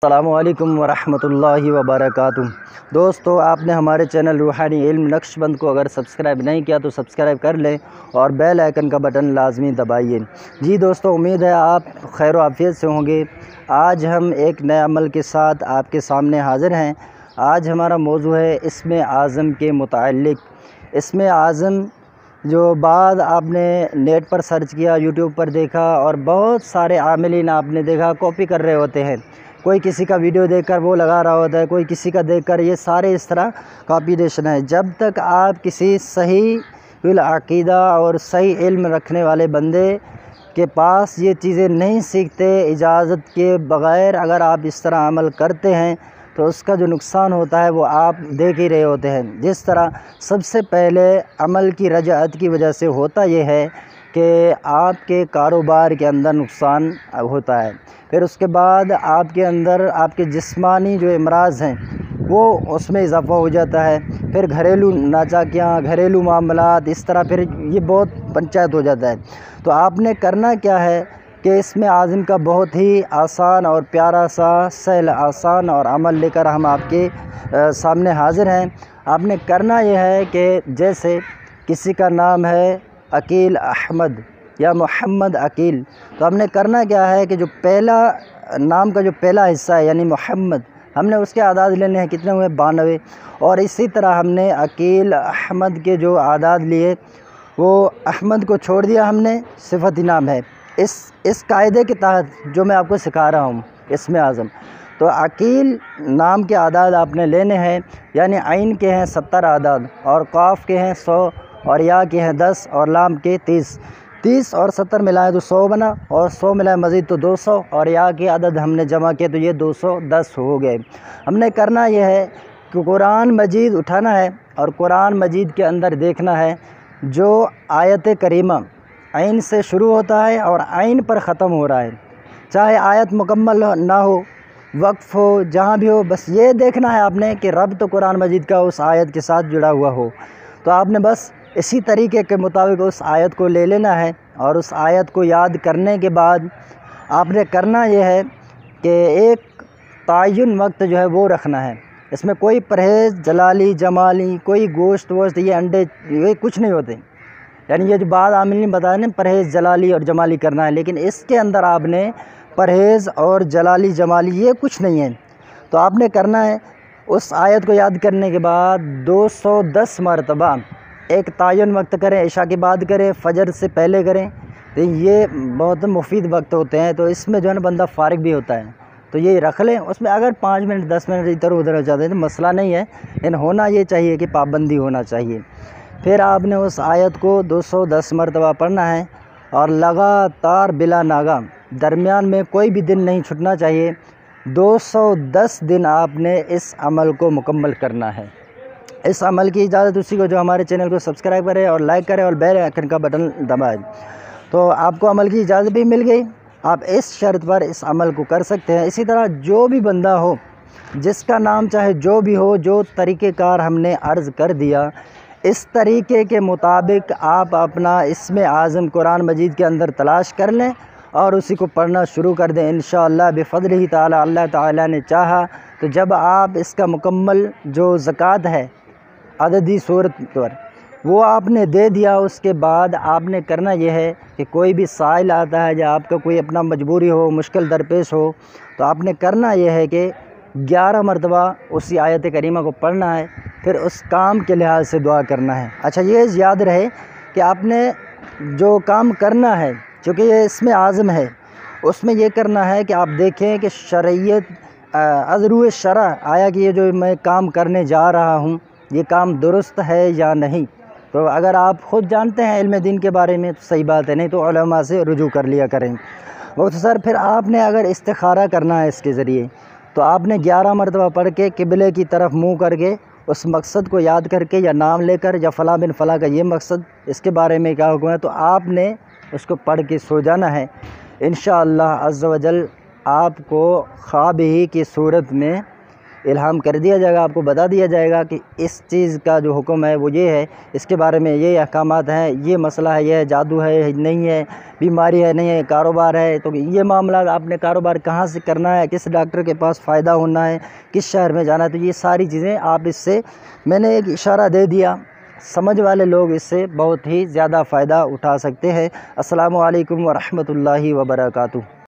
السلام علیکم ورحمۃ اللہ وبرکاتہ۔ دوستو، آپ نے ہمارے چینل روحانی علم نقش بند کو اگر سبسکرائب نہیں کیا تو سبسکرائب کر لیں اور بیل آئیکن کا بٹن لازمی دبائیے۔ جی دوستو، امید ہے آپ خیر و عافیت سے ہوں گے۔ آج ہم ایک نئے عمل کے ساتھ آپ کے سامنے حاضر ہیں۔ آج ہمارا موضوع ہے اسم اعظم کے متعلق۔ اسم اعظم جو بعد آپ نے نیٹ پر سرچ کیا، یوٹیوب پر دیکھا اور بہت سارے عاملین آپ نے دیکھا کاپی کر رہے ہوتے ہیں۔ کوئی کسی کا ویڈیو دیکھ کر وہ لگا رہا ہوتا ہے، کوئی کسی کا دیکھ کر، یہ سارے اس طرح کاپیڈیشن ہے۔ جب تک آپ کسی صحیح العقیدہ اور صحیح علم رکھنے والے بندے کے پاس یہ چیزیں نہیں سیکھتے، اجازت کے بغیر اگر آپ اس طرح عمل کرتے ہیں تو اس کا جو نقصان ہوتا ہے وہ آپ دیکھ ہی رہے ہوتے ہیں۔ جس طرح سب سے پہلے عمل کی رجعت کی وجہ سے ہوتا یہ ہے کہ آپ کے کاروبار کے اندر نقصان ہوتا ہے، پھر اس کے بعد آپ کے اندر آپ کے جسمانی جو امراض ہیں وہ اس میں اضافہ ہو جاتا ہے، پھر گھریلو ناچاکیاں، گھریلو معاملات، اس طرح پھر یہ بہت پنچایت ہو جاتا ہے۔ تو آپ نے کرنا کیا ہے کہ اسم اعظم کا بہت ہی آسان اور پیارا سا سہل آسان اور عمل لے کر ہم آپ کے سامنے حاضر ہیں۔ آپ نے کرنا یہ ہے کہ جیسے کسی کا نام ہے عقیل احمد یا محمد عقیل، تو ہم نے کرنا کیا ہے کہ جو پہلا نام کا جو پہلا حصہ ہے یعنی محمد، ہم نے اس کے اعداد لینے ہیں، کتنے ہوئے؟ 92۔ اور اسی طرح ہم نے عقیل احمد کے جو اعداد لیے وہ احمد کو چھوڑ دیا، ہم نے صفت نام ہے۔ اس قاعدے کے تحت جو میں آپ کو سکھا رہا ہوں اسم اعظم، تو عقیل نام کے اعداد آپ نے لینے ہیں، یعنی عین کے ہیں 70 اعداد اور قاف کے ہیں 100 اور یا کے ہیں 10 اور لام کے 30 اور 70 ملائیں تو 100 بنا، اور 100 ملائیں مزید تو 200 اور یا کے عدد ہم نے جمع کیے تو یہ 210 ہو گئے۔ ہم نے کرنا یہ ہے کہ قرآن مجید اٹھانا ہے اور قرآن مجید کے اندر دیکھنا ہے جو آیت کریمہ عین سے شروع ہوتا ہے اور عین پر ختم ہو رہا ہے، چاہے آیت مکمل نہ ہو، وقف ہو، جہاں بھی ہو، بس یہ دیکھنا ہے آپ نے کہ ربط قرآن مجید کا اس آیت کے ساتھ جڑا ہوا ہو۔ تو آپ نے بس اسی طریقے کے مطابق اس آیت کو لے لینا ہے، اور اس آیت کو یاد کرنے کے بعد آپ نے کرنا یہ ہے کہ ایک تعین وقت جو ہے وہ رکھنا ہے۔ اس میں کوئی پرہیز جلالی جمالی، کوئی گوشت ووشت، یہ انڈے، یہ کچھ نہیں ہوتے، یعنی یہ جو بعض عاملین نے بتایا نا پرہیز جلالی اور جمالی کرنا ہے، لیکن اس کے اندر آپ نے پرہیز اور جلالی جمالی یہ کچھ نہیں ہے۔ تو آپ نے کرنا ہے اس آیت کو یاد کرنے کے بعد 210 مرتبہ ایک تعین وقت کریں، عشاء کے بعد کریں، فجر سے پہلے کریں، تو یہ بہت مفید وقت ہوتے ہیں، تو اس میں جو ہے نا بندہ فارغ بھی ہوتا ہے، تو یہ رکھ لیں۔ اس میں اگر 5 منٹ 10 منٹ ادھر ادھر ہو جاتے ہیں تو مسئلہ نہیں ہے، لیکن ہونا یہ چاہیے کہ پابندی ہونا چاہیے۔ پھر آپ نے اس آیت کو 210 مرتبہ پڑھنا ہے اور لگاتار بلا ناغہ، درمیان میں کوئی بھی دن نہیں چھٹنا چاہیے۔ 210 دن آپ نے اس عمل کو مکمل کرنا ہے۔ اس عمل کی اجازت اسی کو جو ہمارے چینل کو سبسکرائب کرے اور لائک کرے اور بیل آئیکن کا بٹن دبائے۔ تو آپ کو عمل کی اجازت بھی مل گئی، آپ اس شرط پر اس عمل کو کر سکتے ہیں۔ اسی طرح جو بھی بندہ ہو، جس کا نام چاہے جو بھی ہو، جو طریقہ کار ہم نے عرض کر دیا، اس طریقے کے مطابق آپ اپنا اسم اعظم قرآن مجید کے اندر تلاش کر لیں اور اسی کو پڑھنا شروع کر دیں۔ انشاءاللہ بفضلہ تعالی، اللہ تعالیٰ نے چاہا تو جب آپ اس کا مکمل جو زکوٰۃ ہے عددی صورت پر وہ آپ نے دے دیا، اس کے بعد آپ نے کرنا یہ ہے کہ کوئی بھی سائل آتا ہے یا آپ کا کوئی اپنا مجبوری ہو، مشکل درپیش ہو، تو آپ نے کرنا یہ ہے کہ 11 مرتبہ اسی آیت کریمہ کو پڑھنا ہے، پھر اس کام کے لحاظ سے دعا کرنا ہے۔ اچھا، یہ یاد رہے کہ آپ نے جو کام کرنا ہے، چونکہ یہ اسم اعظم ہے، اس میں یہ کرنا ہے کہ آپ دیکھیں کہ شرعیت از روئے شرع آیا کہ یہ جو میں کام کرنے جا رہا ہوں یہ کام درست ہے یا نہیں۔ تو اگر آپ خود جانتے ہیں علم دین کے بارے میں تو صحیح بات ہے، نہیں تو علماء سے رجوع کر لیا کریں۔ مختصر پھر آپ نے اگر استخارہ کرنا ہے اس کے ذریعے، تو آپ نے 11 مرتبہ پڑھ کے قبلے کی طرف منہ کر کے اس مقصد کو یاد کر کے یا نام لے کر یا فلاں بن فلاں کا یہ مقصد، اس کے بارے میں کیا حکم ہے، تو آپ نے اس کو پڑھ کے سو جانا ہے۔ انشاءاللہ عز و جل آپ کو خواب ہی کی صورت میں الہام کر دیا جائے گا، آپ کو بتا دیا جائے گا کہ اس چیز کا جو حکم ہے وہ یہ ہے، اس کے بارے میں یہ احکامات ہیں، یہ مسئلہ ہے، یہ جادو ہے نہیں ہے، بیماری ہے نہیں ہے، کاروبار ہے تو یہ معاملات آپ نے کاروبار کہاں سے کرنا ہے، کس ڈاکٹر کے پاس فائدہ ہونا ہے، کس شہر میں جانا ہے، تو یہ ساری چیزیں آپ اس سے میں نے ایک اشارہ دے دیا، سمجھ والے لوگ اس سے بہت ہی زیادہ فائدہ اٹھا سکتے ہیں۔ السلام علیکم ورحمۃ اللہ وبرکاتہ۔